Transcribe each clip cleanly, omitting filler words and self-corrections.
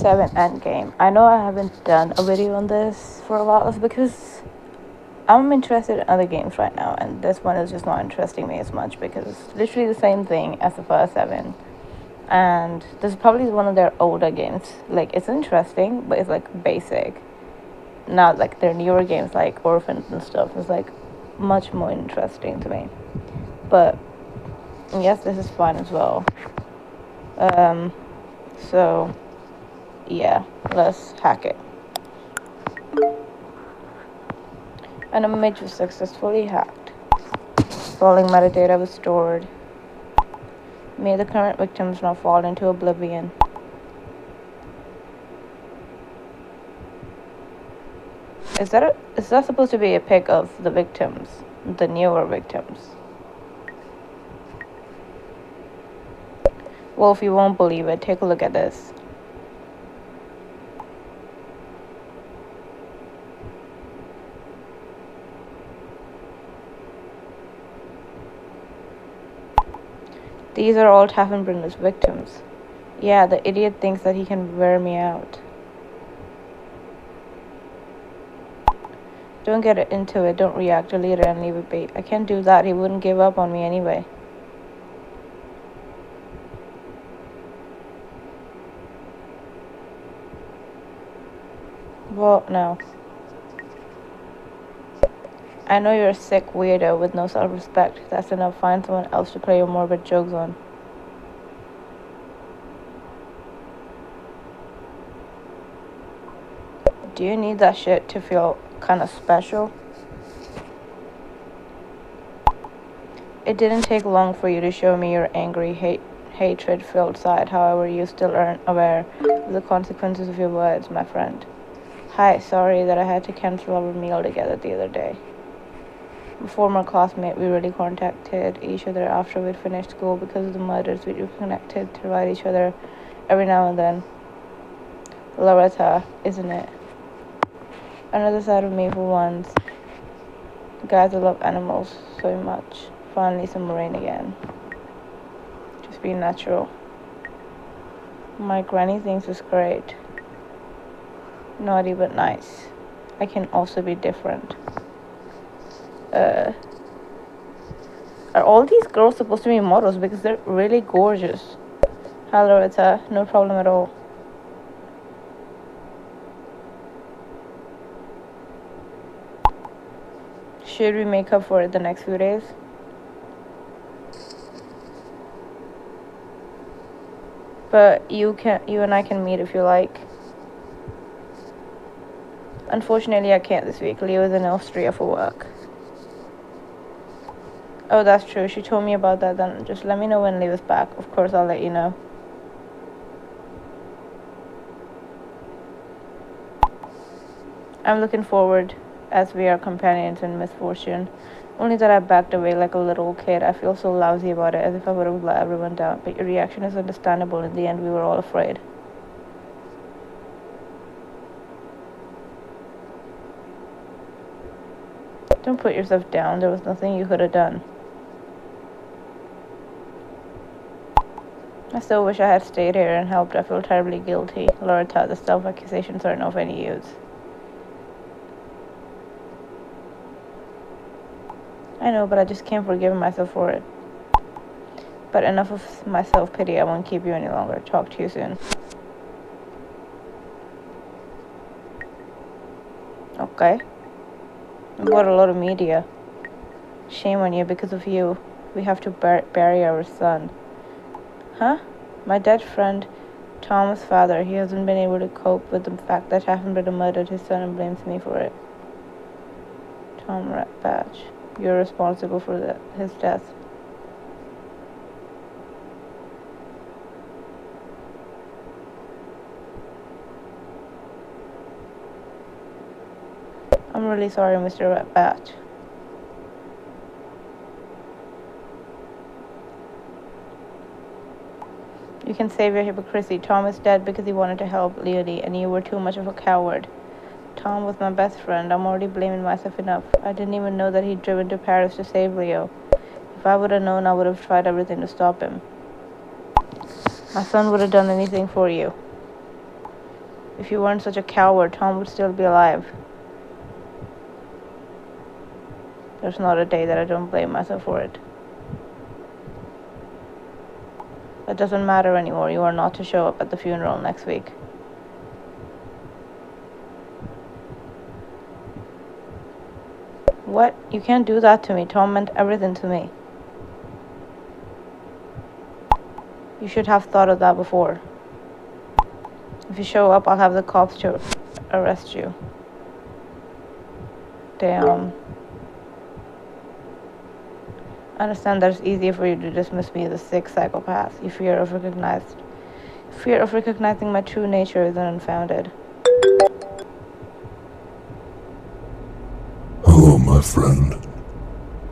7 Endgame. I know I haven't done a video on this for a while because I'm interested in other games right now, and this one is just not interesting me as much because it's literally the same thing as the first 7. And this is probably one of their older games. Like, it's interesting, but it's like basic. Not like their newer games like Orphans and stuff. It's like much more interesting to me. But yes, this is fun as well. So yeah, let's hack it. An image was successfully hacked. Following metadata was stored. May the current victims now fall into oblivion. Is that supposed to be a pic of the victims, the newer victims? Well, if you won't believe it, take a look at this. These are all Taffenbrenner's victims. Yeah, the idiot thinks that he can wear me out. Don't get into it, don't react, delete it and leave it be. I can't do that, he wouldn't give up on me anyway. Well, no. I know you're a sick weirdo with no self-respect. That's enough. Find someone else to play your morbid jokes on. Do you need that shit to feel kind of special? It didn't take long for you to show me your angry, hatred-filled side. However, you still aren't aware of the consequences of your words, my friend. Hi, sorry that I had to cancel our meal together the other day. A former classmate, we really contacted each other after we'd finished school because of the murders. We were connected to write each other every now and then. Loretta, isn't it? Another side of me for once. Guys, I love animals so much. Finally some rain again. Just be natural. My granny thinks it's great. Naughty but nice. I can also be different. Are all these girls supposed to be models? Because they're really gorgeous. Hello, it's no problem at all. Should we make up for it the next few days? But you and I can meet if you like. Unfortunately, I can't this week. Leo is in Austria for work. Oh, that's true. She told me about that. Then just let me know when Leo is back. Of course, I'll let you know. I'm looking forward as we are companions in misfortune. Only that I backed away like a little kid. I feel so lousy about it, as if I would have let everyone down. But your reaction is understandable. In the end, we were all afraid. Don't put yourself down. There was nothing you could have done. I still wish I had stayed here and helped. I feel terribly guilty. Loretta, the self-accusations aren't of any use. I know, but I just can't forgive myself for it. But enough of my self-pity. I won't keep you any longer. Talk to you soon. Okay. We've got a lot of media. Shame on you. Because of you, we have to bury our son. Huh? My dead friend, Tom's father, he hasn't been able to cope with the fact that Taffenbrenner murdered his son and blames me for it. Tom Ratbatch, you're responsible for his death. I'm really sorry, Mr. Ratbatch. You can save your hypocrisy. Tom is dead because he wanted to help Leonie, and you were too much of a coward. Tom was my best friend. I'm already blaming myself enough. I didn't even know that he'd driven to Paris to save Leo. If I would have known, I would have tried everything to stop him. My son would have done anything for you. If you weren't such a coward, Tom would still be alive. There's not a day that I don't blame myself for it. It doesn't matter anymore. You are not to show up at the funeral next week. What? You can't do that to me. Tom meant everything to me. You should have thought of that before. If you show up, I'll have the cops to arrest you. Damn. I understand that it's easier for you to dismiss me as a sick psychopath. Fear of recognizing my true nature is unfounded. Hello, my friend.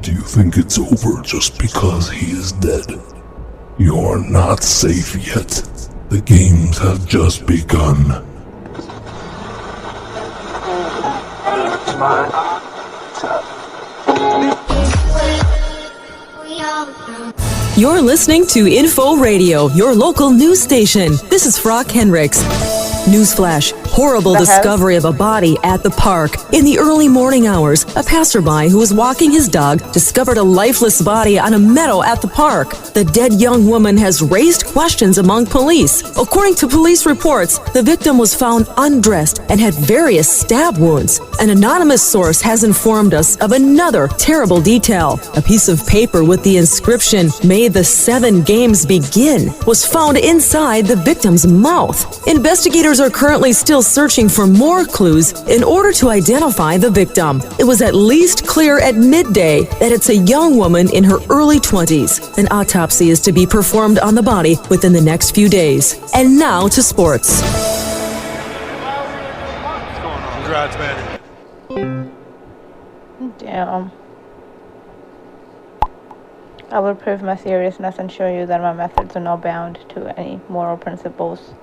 Do you think it's over just because he is dead? You're not safe yet. The games have just begun. You're listening to Info Radio, your local news station. This is Frock Henricks. Newsflash. Horrible discovery of a body at the park. In the early morning hours, a passerby who was walking his dog discovered a lifeless body on a meadow at the park. The dead young woman has raised questions among police. According to police reports, the victim was found undressed and had various stab wounds. An anonymous source has informed us of another terrible detail. A piece of paper with the inscription, "May the 7 games begin," was found inside the victim's mouth. Investigators are currently still searching for more clues in order to identify the victim. It was at least clear at midday that it's a young woman in her early 20s. An autopsy is to be performed on the body within the next few days. And now to sports. Congrats, man. Damn. I will prove my seriousness and show you that my methods are not bound to any moral principles.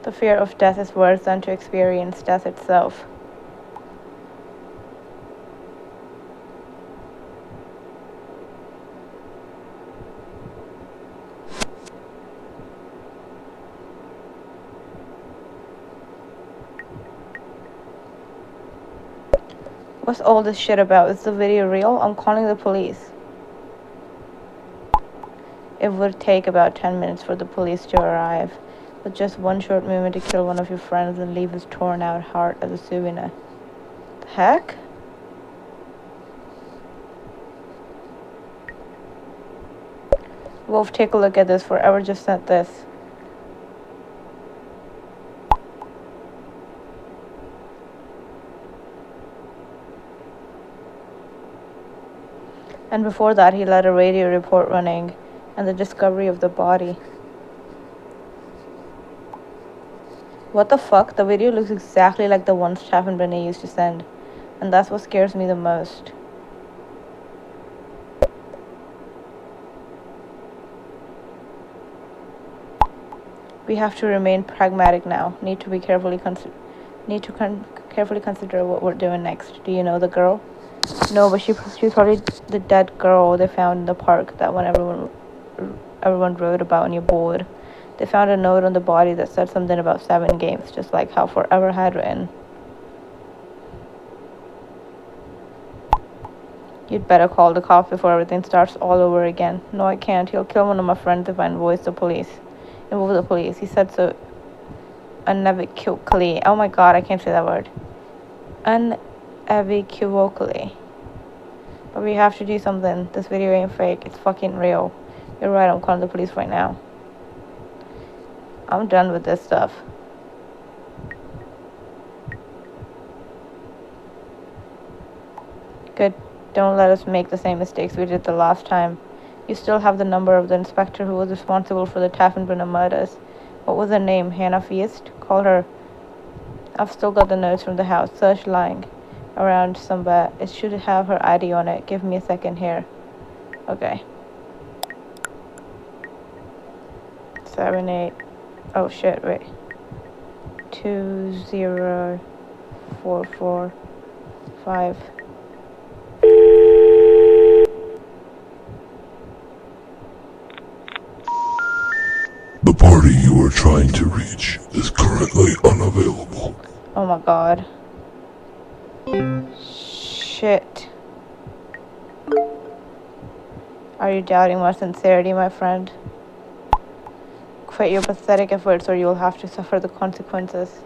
The fear of death is worse than to experience death itself. What's all this shit about? Is the video real? I'm calling the police. It would take about 10 minutes for the police to arrive. With just one short movement to kill one of your friends and leave his torn out heart as a souvenir. The heck? Wolf, take a look at this. Forever just sent this. And before that, he let a radio report running and the discovery of the body. What the fuck? The video looks exactly like the one Staff and Brené used to send. And that's what scares me the most. We have to remain pragmatic now. Need to carefully consider what we're doing next. Do you know the girl? No, but she's probably the dead girl they found in the park that when everyone wrote about on your board. They found a note on the body that said something about 7 games, just like how Forever had written. You'd better call the cops before everything starts all over again. No, I can't. He'll kill one of my friends if I involve the police. He said so unequivocally. Oh my god, I can't say that word. Unequivocally. But we have to do something. This video ain't fake. It's fucking real. You're right, I'm calling the police right now. I'm done with this stuff. Good. Don't let us make the same mistakes we did the last time. You still have the number of the inspector who was responsible for the Taffenbrunner murders. What was her name? Hannah Feist? Call her. I've still got the notes from the house. Search lying around somewhere. It should have her ID on it. Give me a second here. Okay. 7, 8. Oh shit, wait. 2, 0, 4, 4, 5, party you are trying to reach is currently unavailable. Oh my god. Shit. Are you doubting my sincerity, my friend? Quit your pathetic efforts or you'll have to suffer the consequences.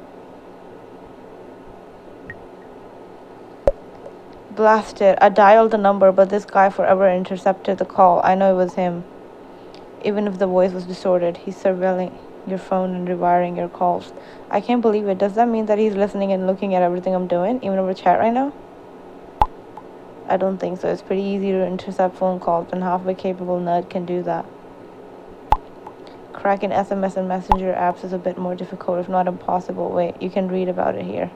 Blast it. I dialed the number, but this guy forever intercepted the call. I know it was him. Even if the voice was distorted, he's surveilling your phone and rewiring your calls. I can't believe it. Does that mean that he's listening and looking at everything I'm doing, even over chat right now? I don't think so. It's pretty easy to intercept phone calls, and halfway capable nerd can do that. Cracking SMS and Messenger apps is a bit more difficult, if not impossible. Wait, you can read about it here.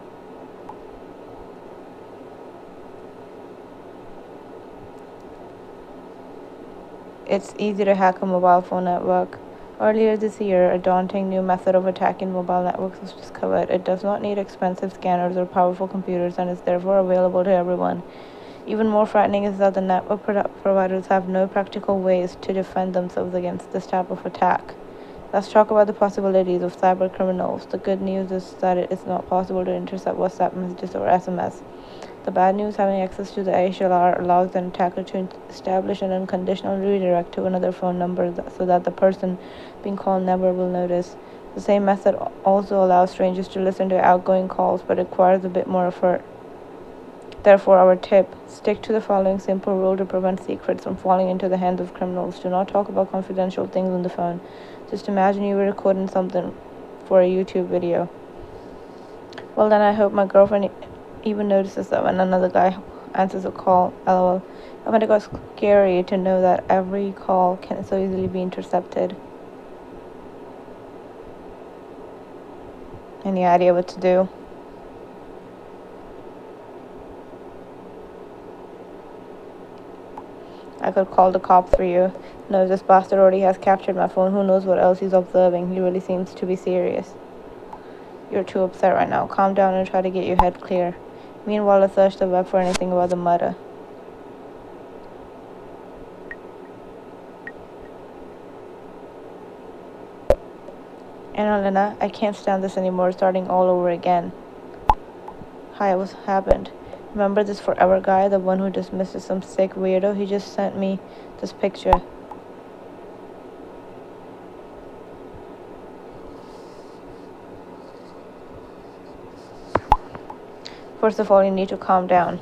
It's easy to hack a mobile phone network. Earlier this year, a daunting new method of attacking mobile networks was discovered. It does not need expensive scanners or powerful computers and is therefore available to everyone. Even more frightening is that the network providers have no practical ways to defend themselves against this type of attack. Let's talk about the possibilities of cyber criminals. The good news is that it is not possible to intercept WhatsApp messages or SMS. The bad news, having access to the HLR allows an attacker to establish an unconditional redirect to another phone number so that the person being called never will notice. The same method also allows strangers to listen to outgoing calls but requires a bit more effort. Therefore, our tip, stick to the following simple rule to prevent secrets from falling into the hands of criminals. Do not talk about confidential things on the phone. Just imagine you were recording something for a YouTube video. Well, then I hope my girlfriend even notices that when another guy answers a call. LOL. I find it got scary to know that every call can so easily be intercepted. Any idea what to do? I could call the cops for you. No, this bastard already has captured my phone. Who knows what else he's observing? He really seems to be serious. You're too upset right now. Calm down and try to get your head clear. Meanwhile, I searched the web for anything about the murder. Annalena, I can't stand this anymore, starting all over again. Hi, what's happened? Remember this forever guy, the one who dismissed as some sick weirdo? He just sent me this picture. First of all, you need to calm down.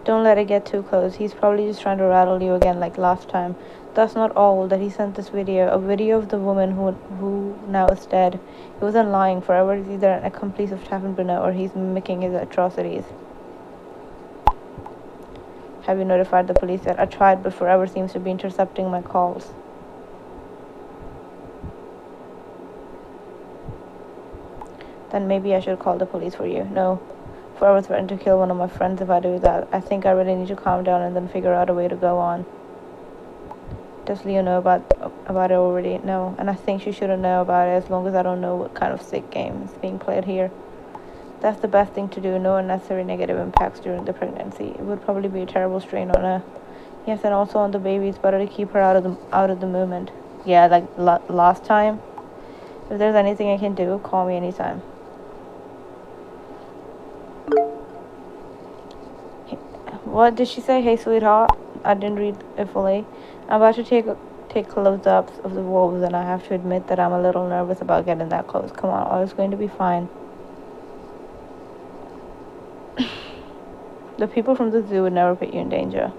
Don't let it get too close. He's probably just trying to rattle you again like last time. That's not all that he sent this video. A video of the woman who now is dead. He wasn't lying. Forever is either an accomplice of Taffin Bruno or he's mimicking his atrocities. Have you notified the police yet? I tried, but Forever seems to be intercepting my calls. Then maybe I should call the police for you. No. Forever threatened to kill one of my friends if I do that. I think I really need to calm down and then figure out a way to go on. Does Leo know about it already? No. And I think she shouldn't know about it as long as I don't know what kind of sick game is being played here. That's the best thing to do. No unnecessary negative impacts during the pregnancy. It would probably be a terrible strain on her. Yes, and also on the baby. It's better to keep her out of the movement. Yeah, like last time. If there's anything I can do, call me anytime. What did she say? Hey, sweetheart. I didn't read it fully. I'm about to take close-ups of the wolves, and I have to admit that I'm a little nervous about getting that close. Come on, all is going to be fine. The people from the zoo would never put you in danger.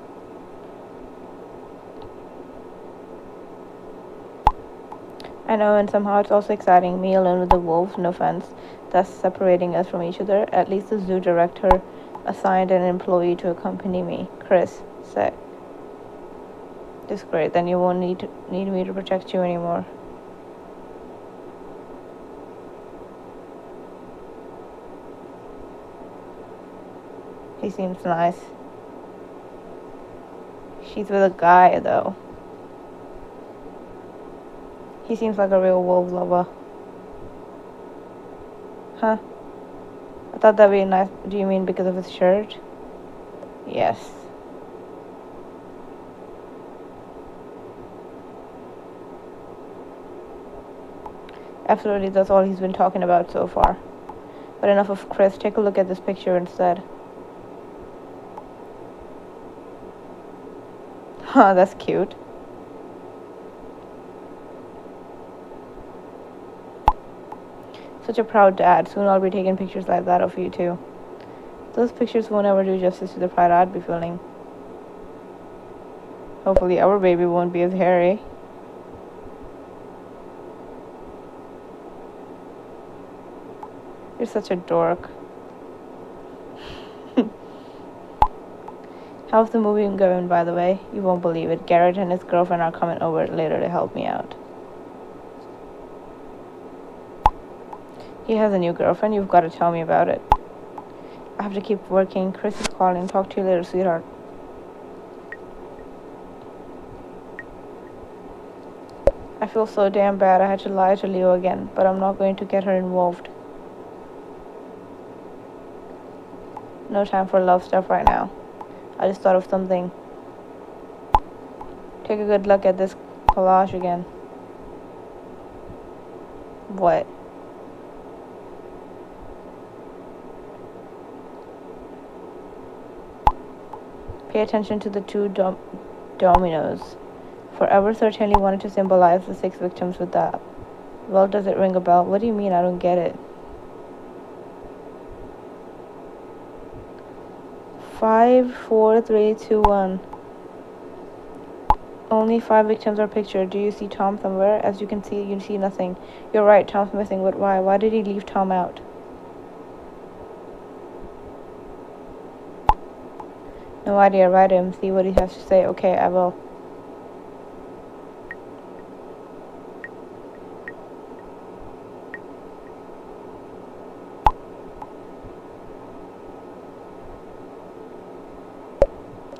I know, and somehow it's also exciting. Me alone with the wolves, no offense. That's separating us from each other. At least the zoo director assigned an employee to accompany me. Chris said. It's great, then you won't need me to protect you anymore. He seems nice. She's with a guy though. He seems like a real wolf lover. Huh? I thought that'd be nice. Do you mean because of his shirt? Yes. Absolutely, that's all he's been talking about so far. But enough of Chris. Take a look at this picture instead. Huh, that's cute. Such a proud dad. Soon I'll be taking pictures like that of you too. Those pictures won't ever do justice to the pride I'd be feeling. Hopefully our baby won't be as hairy. You're such a dork. How's the movie going, by the way? You won't believe it. Garrett and his girlfriend are coming over later to help me out. He has a new girlfriend. You've got to tell me about it. I have to keep working. Chris is calling. Talk to you later, sweetheart. I feel so damn bad. I had to lie to Leo again, but I'm not going to get her involved. No time for love stuff right now. I just thought of something. Take a good look at this collage again. What? Pay attention to the two dominoes. Forever certainly wanted to symbolize the 6 victims with that. Well, does it ring a bell? What do you mean? I don't get it. 5, 4, 3, 2, 1. Only 5 victims are pictured. Do you see Tom somewhere? As you can see, you see nothing. You're right, Tom's missing, but why? Why did he leave Tom out? No idea. Write him. See what he has to say. Okay, I will.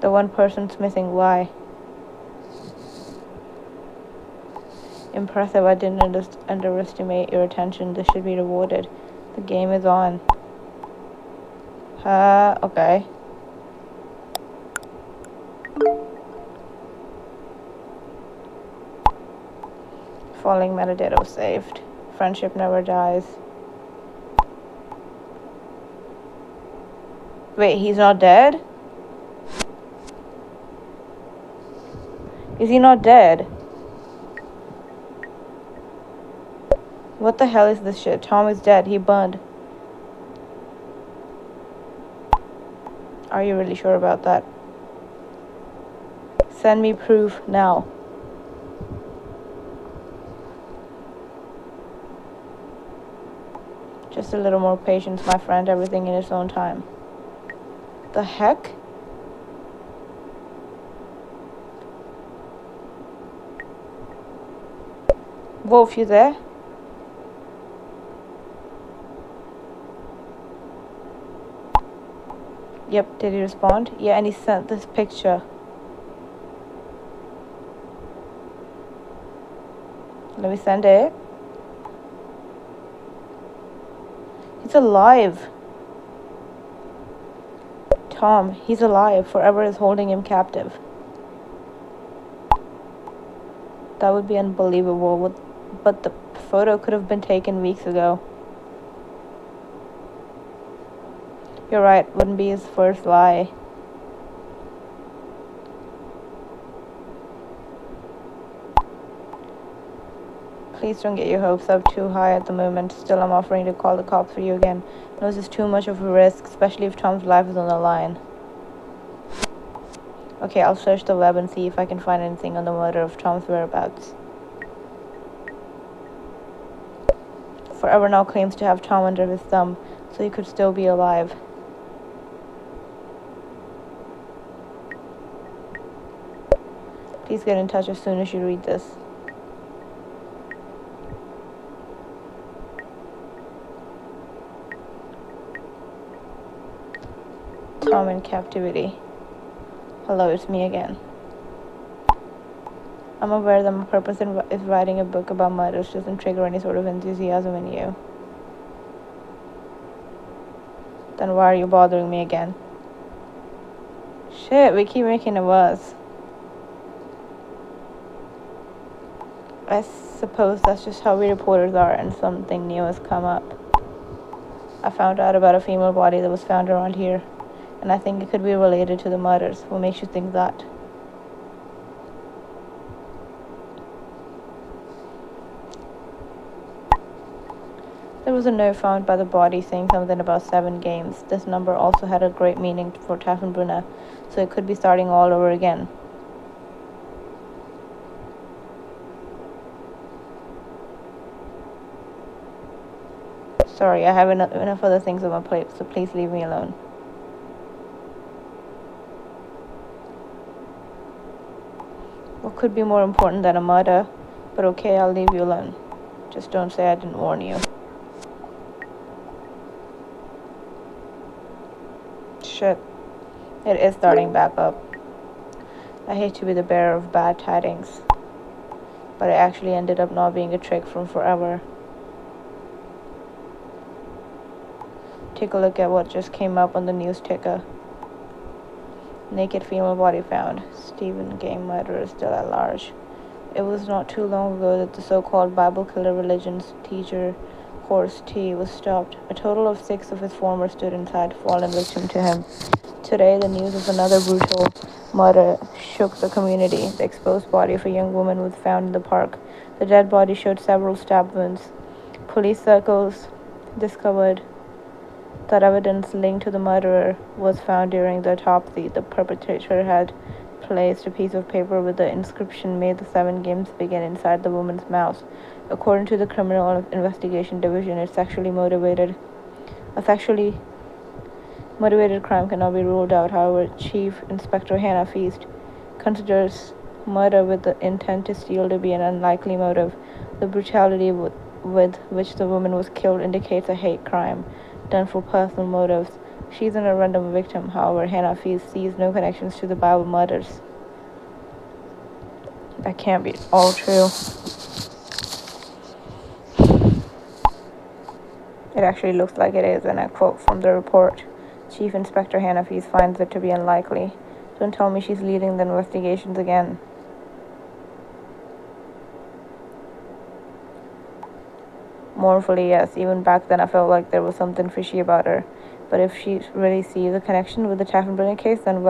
The one person's missing. Why? Impressive. I didn't underestimate your attention. This should be rewarded. The game is on. Okay. Falling metadata saved. Friendship never dies. Wait, he's not dead? Is he not dead? What the hell is this shit? Tom is dead. He burned. Are you really sure about that? Send me proof now. Just a little more patience, my friend. Everything in its own time. The heck? Wolf, you there? Yep, did he respond? Yeah, and he sent this picture. Let me send it. He's alive. Tom, he's alive. Forever is holding him captive. That would be unbelievable. But the photo could have been taken weeks ago. You're right, wouldn't be his first lie. Please don't get your hopes up too high at the moment. Still, I'm offering to call the cops for you again. No, this is too much of a risk, especially if Tom's life is on the line. Okay, I'll search the web and see if I can find anything on the murder of Tom's whereabouts. Forever now claims to have Tom under his thumb, so he could still be alive. Please get in touch as soon as you read this. Tom in captivity. Hello, it's me again. I'm aware that my purpose is writing a book about murders doesn't trigger any sort of enthusiasm in you. Then why are you bothering me again? Shit, we keep making it worse. I suppose that's just how we reporters are, and something new has come up. I found out about a female body that was found around here, and I think it could be related to the murders. What makes you think that? There was a note found by the body saying something about 7 games. This number also had a great meaning for Taffenbrunner, so it could be starting all over again. Sorry, I have enough other things on my plate, so please leave me alone. What could be more important than a murder? But okay, I'll leave you alone. Just don't say I didn't warn you. Shit. It is starting back up. I hate to be the bearer of bad tidings, but it actually ended up not being a trick from forever. Take a look at what just came up on the news ticker. Naked female body found. Stephen Game murderer still at large. It was not too long ago that the so-called Bible killer religion's teacher, Horst T, was stopped. A total of 6 of his former students had fallen victim to him. Today, the news of another brutal murder shook the community. The exposed body of a young woman was found in the park. The dead body showed several stab wounds. Police circles discovered that evidence linked to the murderer was found during the autopsy. The perpetrator had placed a piece of paper with the inscription, "May the 7 games begin," inside the woman's mouth. According to the Criminal Investigation Division, a sexually motivated crime cannot be ruled out. However, Chief Inspector Hannah Feast considers murder with the intent to steal to be an unlikely motive. The brutality with which the woman was killed indicates a hate crime done for personal motives. She isn't a random victim. However, Hannah Feast sees no connections to the Bible murders. That can't be all true. It actually looks like it is, and I quote from the report. Chief Inspector Hannah Feast finds it to be unlikely. Don't tell me she's leading the investigations again. Mournfully, yes. Even back then I felt like there was something fishy about her. But if she really sees a connection with the Taffenbrunner case, then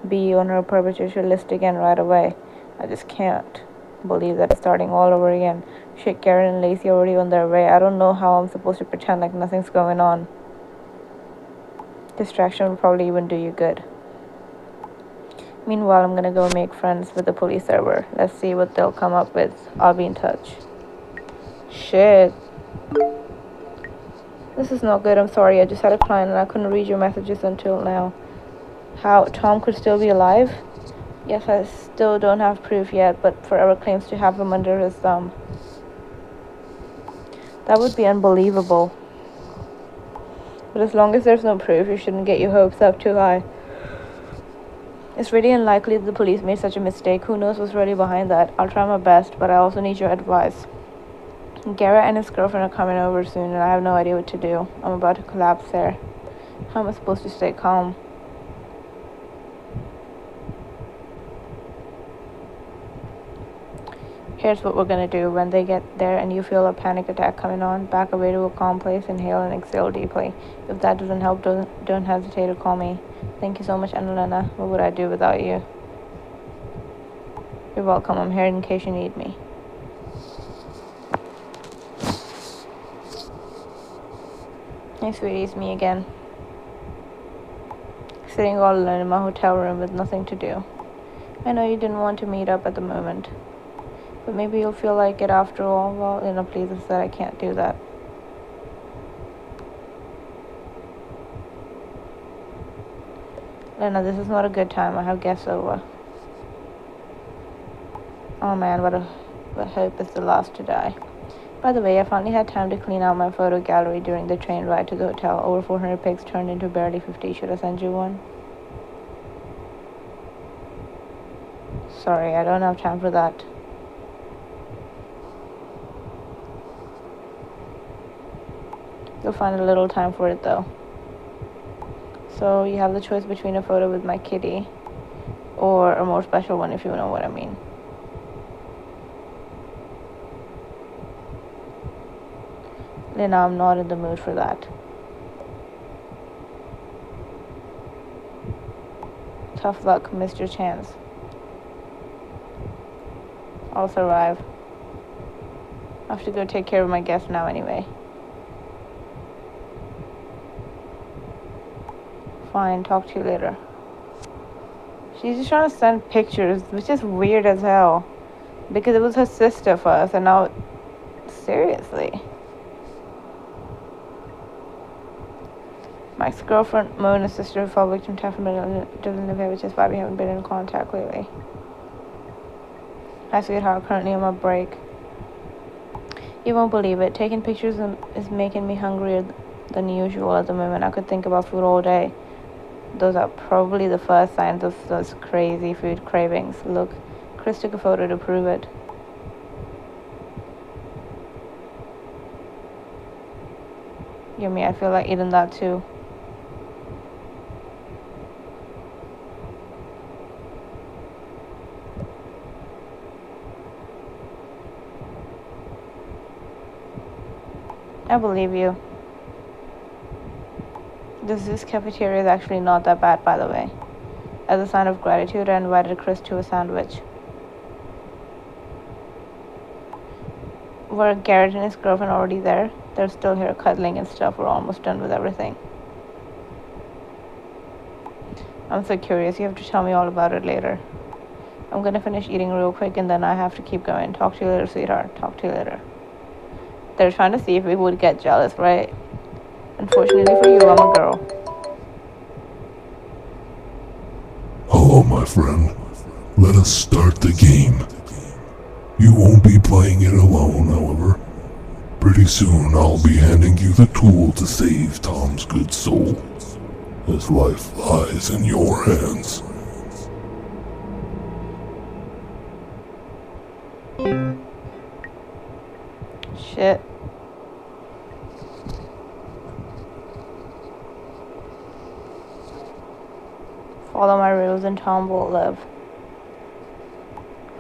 be on her perpetrator list again right away. I just can't believe that it's starting all over again. Shit, Karen and Lacey are already on their way. I don't know how I'm supposed to pretend like nothing's going on. Distraction will probably even do you good. Meanwhile, I'm gonna go make friends with the police server. Let's see what they'll come up with. I'll be in touch. Shit. This is not good. I'm sorry. I just had a client and I couldn't read your messages until now. How? Tom could still be alive? Yes, I still don't have proof yet, but Forever claims to have him under his thumb. That would be unbelievable. But as long as there's no proof, you shouldn't get your hopes up too high. It's really unlikely that the police made such a mistake. Who knows what's really behind that? I'll try my best, but I also need your advice. Garrett and his girlfriend are coming over soon, and I have no idea what to do. I'm about to collapse there. How am I supposed to stay calm? Here's what we're gonna do. When they get there and you feel a panic attack coming on, back away to a calm place, inhale and exhale deeply. If that doesn't help, don't hesitate to call me. Thank you so much, Annalena. What would I do without you? You're welcome. I'm here in case you need me. Hey sweetie, it's me again. Sitting all alone in my hotel room with nothing to do. I know you didn't want to meet up at the moment, but maybe you'll feel like it after all. Well, please, I said I can't do that. Lena, this is not a good time. I have guests over. Oh man, what hope is the last to die. By the way, I finally had time to clean out my photo gallery during the train ride to the hotel. Over 400 pics turned into barely 50. Should I send you one? Sorry, I don't have time for that. You'll find a little time for it though. So you have the choice between a photo with my kitty or a more special one, if you know what I mean. Lena, I'm not in the mood for that. Tough luck, missed your chance. I'll survive. I have to go take care of my guest now anyway. Fine, talk to you later. She's just trying to send pictures, which is weird as hell. Because it was her sister first, and now... Seriously. My ex-girlfriend, Mo, and his sister who fell victim to doesn't live here, which is why we haven't been in contact lately. Hi, sweetheart. Currently on my break. You won't believe it. Taking pictures is making me hungrier than usual at the moment. I could think about food all day. Those are probably the first signs of those crazy food cravings. Look, Chris took a photo to prove it. Yummy, I feel like eating that too. I believe you. This cafeteria is actually not that bad, by the way. As a sign of gratitude, I invited Chris to a sandwich. Were Garrett and his girlfriend already there? They're still here cuddling and stuff. We're almost done with everything. I'm so curious. You have to tell me all about it later. I'm gonna finish eating real quick and then I have to keep going. Talk to you later, sweetheart. Talk to you later. They're trying to see if we would get jealous, right? Unfortunately for you, I'm a girl. Hello, my friend. Let us start the game. You won't be playing it alone, however. Pretty soon I'll be handing you the tool to save Tom's good soul. His life lies in your hands. Shit. Follow my rules and Tom will live.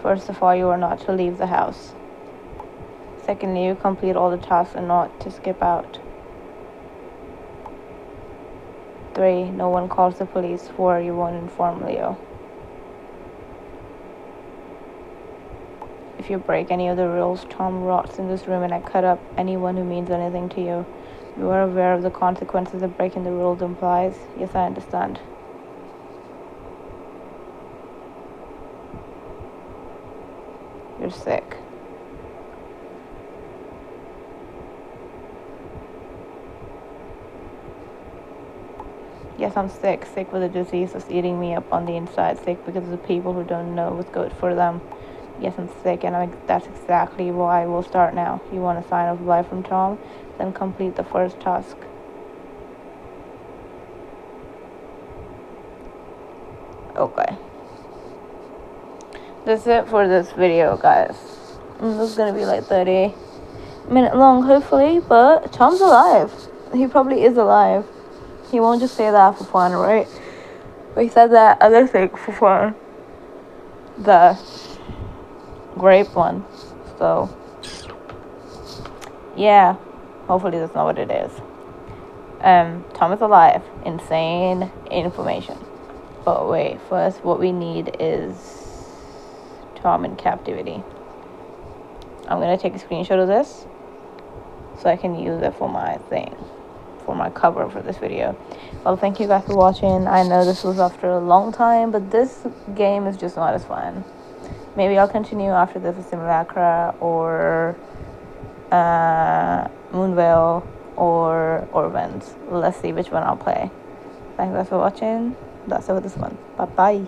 First of all, you are not to leave the house. Secondly, you complete all the tasks and not to skip out. 3. No one calls the police. 4. You won't inform Leo. If you break any of the rules, Tom rots in this room and I cut up anyone who means anything to you. You are aware of the consequences of breaking the rules implies? Yes, I understand. You're sick. Yes, I'm sick. Sick with a disease that's eating me up on the inside. Sick because of the people who don't know what's good for them. Yes, I'm sick, and that's exactly why we'll start now. You want a sign of life from Tom? Then complete the first task. Okay. That's it for this video, guys. This is gonna be like 30-minute long, hopefully, but Tom's alive. He probably is alive. He won't just say that for fun, right? But he said that other thing for fun. The grape one. So, yeah. Hopefully that's not what it is. Tom is alive. Insane information. But wait, first what we need is Tom in captivity. I'm gonna take a screenshot of this so I can use it for my thing, for my cover for this video. Well, thank you guys for watching. I know this was after a long time, but this game is just not as fun. Maybe I'll continue after this with Simulacra or Moonvale or Orvens. Let's see which one I'll play. Thanks guys for watching. That's it for this one. Bye bye.